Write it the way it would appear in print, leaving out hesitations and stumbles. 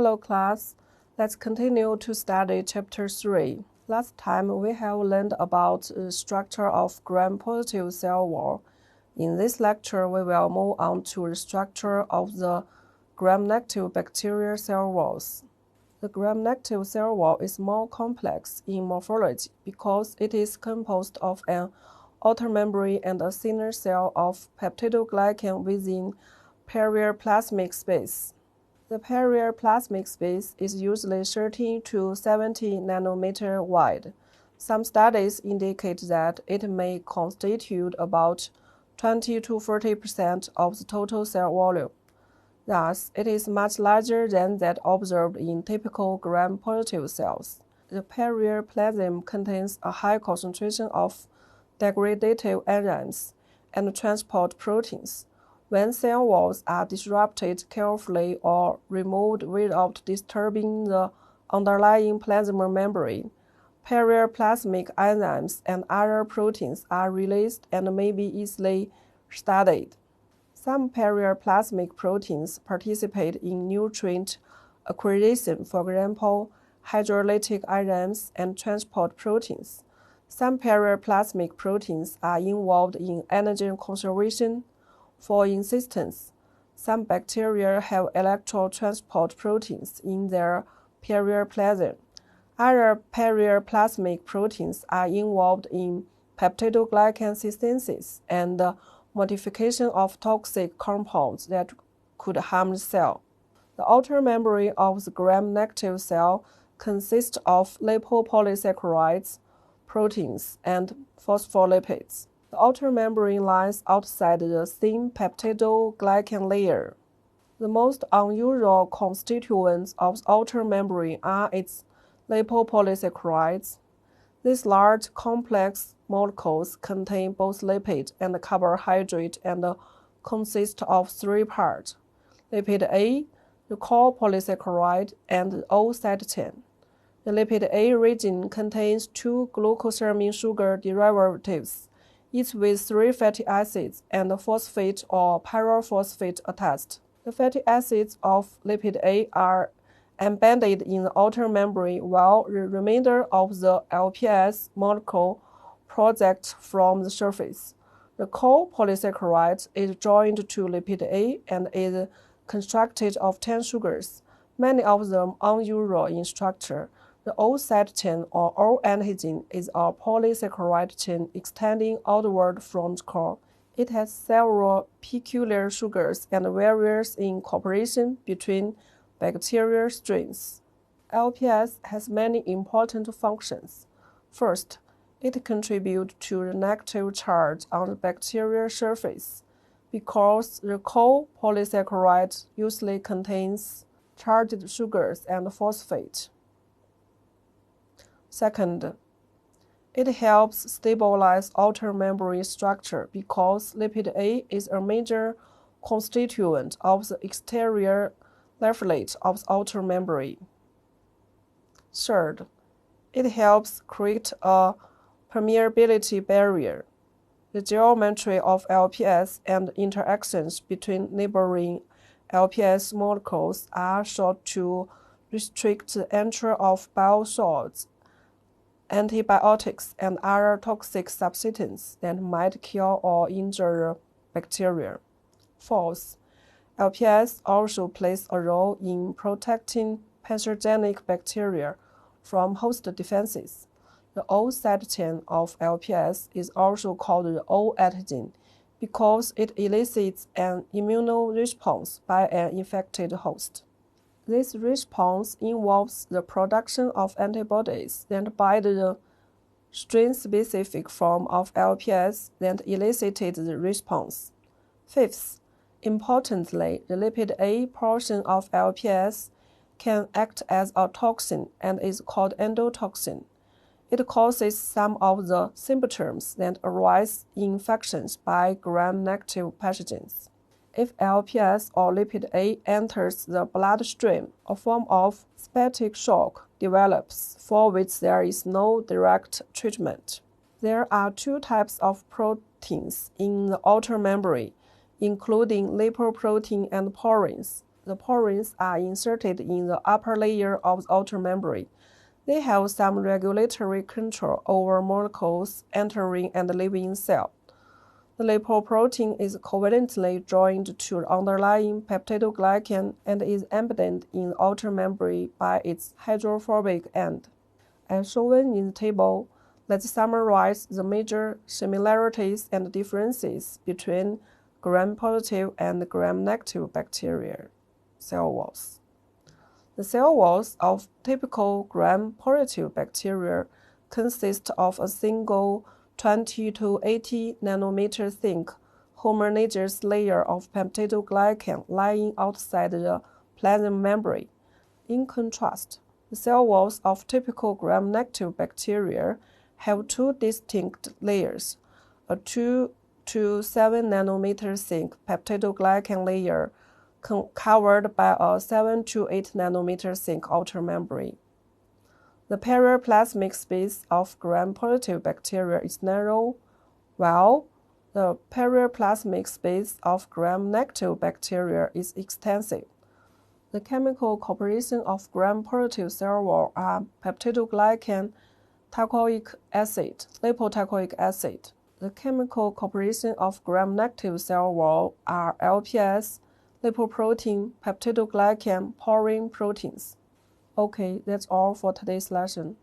Hello class, let's continue to study Chapter 3. Last time we have learned about the structure of gram-positive cell wall. In this lecture, we will move on to the structure of the gram-negative bacterial cell walls. The gram-negative cell wall is more complex in morphology because it is composed of an outer membrane and a thinner cell of peptidoglycan within perioplasmic space. The perioplasmic space is usually 13 to 70 nanometer wide. Some studies indicate that it may constitute about 20 to 40% of the total cell volume. Thus, it is much larger than that observed in typical gram-positive cells. The perioplasm contains a high concentration of degradative enzymes and transport proteins. When cell walls are disrupted carefully or removed without disturbing the underlying plasma membrane, perioplasmic enzymes and other proteins are released and may be easily studied. Some perioplasmic proteins participate in nutrient acquisition, for example, hydrolytic enzymes and transport proteins. Some perioplasmic proteins are involved in energy conservation. For instance, some bacteria have electron transport proteins in their perioplasm. Other perioplasmic proteins are involved in peptidoglycan synthesis and modification of toxic compounds that could harm the cell. The outer membrane of the gram-negative cell consists of lipopolysaccharides, proteins, and phospholipids. The outer membrane lies outside the thin peptidoglycan layer. The most unusual constituents of the outer membrane are its lipopolysaccharides. These large, complex molecules contain both lipid and carbohydrate and consist of three parts: lipid A, the core polysaccharide, and O-cysteine. The lipid A region contains two glucosamine sugar derivatives, each with three fatty acids and phosphate or pyrophosphate attached. The fatty acids of lipid A are embedded in the outer membrane, while the remainder of the LPS molecule projects from the surface. The core polysaccharide is joined to lipid A and is constructed of 10 sugars, many of them unusual in structure. The O-side chain or O-antigen is a polysaccharide chain extending outward from the core. It has several peculiar sugars and varies in cooperation between bacterial strains. LPS has many important functions. First, it contributes to the negative charge on the bacterial surface because the core polysaccharide usually contains charged sugars and phosphate. Second, it helps stabilize outer membrane structure because lipid A is a major constituent of the exterior leaflet of the outer membrane. Third, it helps create a permeability barrier. The geometry of LPS and interactions between neighboring LPS molecules are sought to restrict the entry of biosalts, antibiotics, and other toxic substances that might kill or injure the bacteria. Fourth, LPS also plays a role in protecting pathogenic bacteria from host defenses. The O-side chain of LPS is also called the O-antigen because it elicits an immune response by an infected host. This response involves the production of antibodies that bind the strain-specific form of LPS that elicited the response. Fifth, importantly, the lipid A portion of LPS can act as a toxin and is called endotoxin. It causes some of the symptoms that arise in infections by gram-negative pathogens. If LPS or lipid A enters the bloodstream, a form of septic shock develops for which there is no direct treatment. There are two types of proteins in the outer membrane, including lipoprotein and porins. The porins are inserted in the upper layer of the outer membrane. They have some regulatory control over molecules entering and leaving cell. The lipoprotein is covalently joined to the underlying peptidoglycan and is embedded in the outer membrane by its hydrophobic end. As shown in the table, let's summarize the major similarities and differences between gram-positive and gram-negative bacteria cell walls. The cell walls of typical gram-positive bacteria consist of a single 20 to 80 nanometer thick homogeneous layer of peptidoglycan lying outside the plasma membrane. In contrast, the cell walls of typical gram-negative bacteria have two distinct layers, a 2 to 7 nanometer thick peptidoglycan layer covered by a 7 to 8 nanometer thick outer membrane. The periplasmic space of gram-positive bacteria is narrow, while the periplasmic space of gram-negative bacteria is extensive. The chemical composition of gram-positive cell wall are peptidoglycan, teichoic acid, lipoteichoic acid. The chemical composition of gram-negative cell wall are LPS, lipoprotein, peptidoglycan, porine proteins. Okay, that's all for today's lesson.